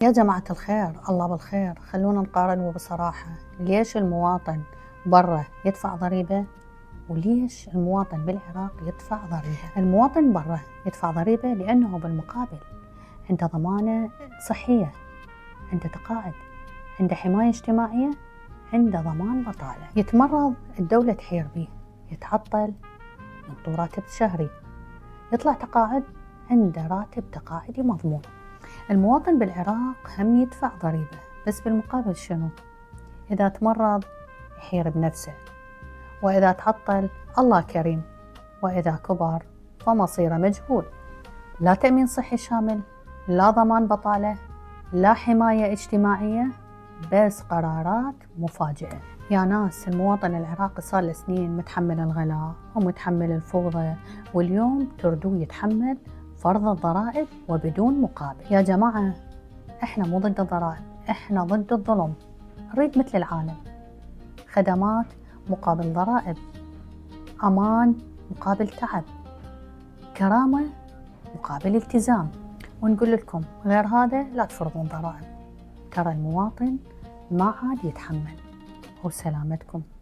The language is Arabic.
يا جماعة الخير، الله بالخير، خلونا نقارن بصراحة. ليش المواطن برا يدفع ضريبة وليش المواطن بالعراق يدفع ضريبة؟ المواطن برا يدفع ضريبة لأنه بالمقابل عنده ضمانة صحية، عنده تقاعد، عنده حماية اجتماعية، عنده ضمان بطالة. يتمرض الدولة تحير بيه، يتعطل ينطوه راتب شهري، يطلع تقاعد عنده راتب تقاعدي مضمون. المواطن بالعراق هم يدفع ضريبة، بس بالمقابل شنو؟ إذا تمرض يحير بنفسه، وإذا تعطل الله كريم، وإذا كبر فمصيره مجهول. لا تأمين صحي شامل، لا ضمان بطالة، لا حماية اجتماعية، بس قرارات مفاجئة. يا ناس، المواطن العراقي صار له سنين متحمل الغلاء ومتحمل الفوضى، واليوم تردوه يتحمل فرض الضرائب وبدون مقابل. يا جماعة، احنا مو ضد الضرائب، احنا ضد الظلم. نريد مثل العالم، خدمات مقابل ضرائب، امان مقابل تعب، كرامة مقابل التزام. ونقول لكم غير هذا لا تفرضون ضرائب، ترى المواطن ما عاد يتحمل. وسلامتكم.